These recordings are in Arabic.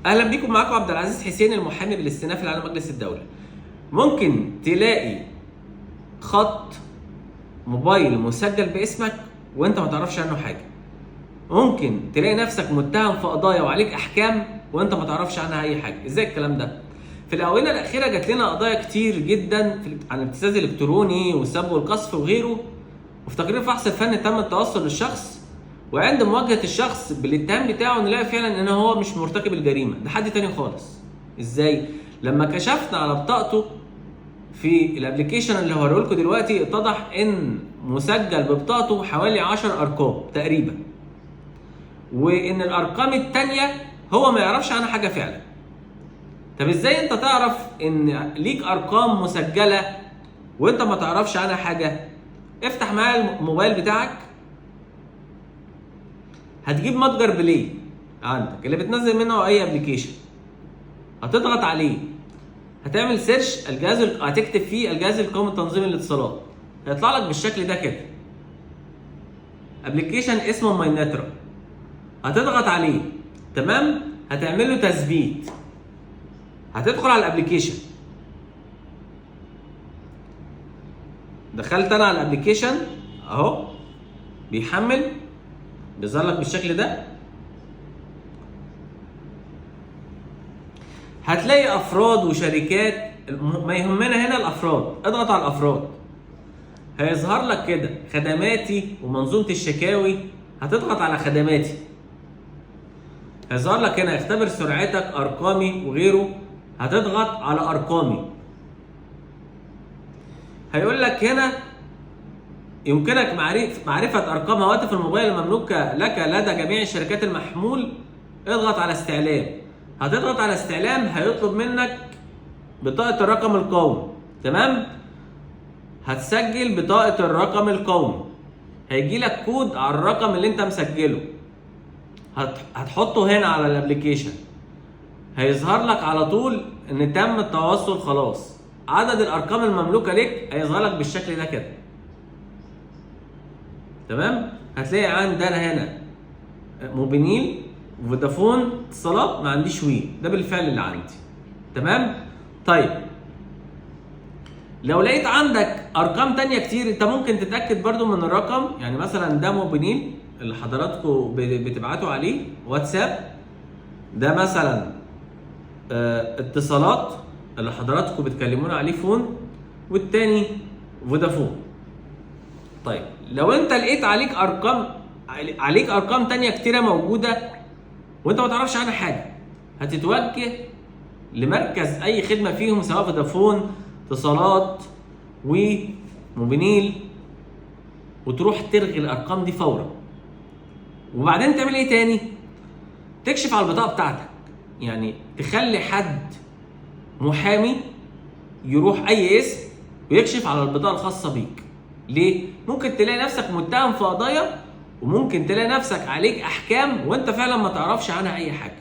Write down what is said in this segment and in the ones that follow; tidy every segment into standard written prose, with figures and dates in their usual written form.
اهلا بيكم، معاكم عبد العزيز حسين المحامي بالاستئناف العام لمجلس الدوله. ممكن تلاقي خط موبايل مسجل باسمك وانت ما تعرفش عنه حاجه. ممكن تلاقي نفسك متهم في قضايا وعليك احكام وانت ما تعرفش عنها اي حاجه. ازاي الكلام ده؟ في الاونه الاخيره جات لنا قضايا كتير جدا عن الابتزاز الالكتروني والسب والقذف وغيره، وفي تقرير فحص الفني تم التوصل للشخص، وعند مواجهه الشخص بالاتهام بتاعه نلاقي فعلا ان هو مش مرتكب الجريمه، ده حد تاني خالص. ازاي؟ لما كشفنا على بطاقته في الابلكيشن اللي هوريه لكم دلوقتي اتضح ان مسجل ببطاقته حوالي 10 ارقام تقريبا، وان الارقام التانيه هو ما يعرفش عنها حاجه فعلا. طب ازاي انت تعرف ان ليك ارقام مسجله وانت ما تعرفش عنها حاجه؟ افتح معايا الموبايل بتاعك، هتجيب متجر بلاي عندك اللي بتنزل منه اي ابلكيشن، هتضغط عليه، هتعمل سيرش هتكتب فيه الجهاز القومي لتنظيم الاتصالات، هيطلع لك بالشكل ده كده ابلكيشن اسمه ماي نترا، هتضغط عليه. تمام؟ هتعمل له تثبيت، هتدخل على الابلكيشن. دخلت انا على الابلكيشن اهو، بيحمل، بيظهر لك بالشكل ده. هتلاقي افراد وشركات، ما يهمنا هنا الافراد، اضغط على الافراد، هيظهر لك كده خدماتي ومنظومه الشكاوي، هتضغط على خدماتي، هيظهر لك هنا اختبر سرعتك، ارقامي وغيره، هتضغط على ارقامي. هيقول لك هنا يمكنك معرفه ارقام هواتف الموبايل المملوكه لك لدى جميع الشركات المحمول، اضغط على استعلام. هتضغط على استعلام، هيطلب منك بطاقة الرقم القومي. تمام؟ هتسجل بطاقة الرقم القومي، هيجي لك كود على الرقم اللي انت مسجله، هتحطه هنا على الابليكيشن، هيظهر لك على طول ان تم التواصل خلاص. عدد الارقام المملوكة لك هيظهر لك بالشكل ده كده. تمام؟ هتلاقي عندنا هنا موبينيل، فودافون، اتصالات، ما عنديش وي، ده بالفعل اللي عندي. تمام؟ طيب لو لقيت عندك ارقام تانية كتير، انت ممكن تتاكد برضو من الرقم. يعني مثلا ده موبينيل اللي حضراتكم بتبعتوا عليه واتساب، ده مثلا اتصالات اللي حضراتكم بتكلمونا عليه فون، والتاني فودافون. طيب لو انت لقيت عليك ارقام تانية كتيرة موجودة وانت ما تعرفش عنها حاجه، هتتوجه لمركز اي خدمه فيهم، سواء فودافون، اتصالات، وموبينيل، وتروح تلغي الارقام دي فورا. وبعدين تعمل ايه تاني؟ تكشف على البطاقه بتاعتك، يعني تخلي حد محامي يروح اي اسم ويكشف على البطاقه الخاصه بيك. ليه؟ ممكن تلاقي نفسك متهم في قضايا، وممكن تلاقي نفسك عليك احكام وانت فعلا ما تعرفش عنها اي حاجه.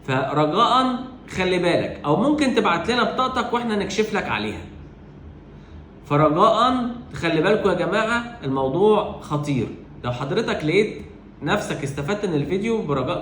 فرجاء خلي بالك، او ممكن تبعت لنا بطاقتك واحنا نكشف لك عليها. فرجاء تخلي بالكم يا جماعه، الموضوع خطير. لو حضرتك لقيت نفسك استفدت من الفيديو، برجاء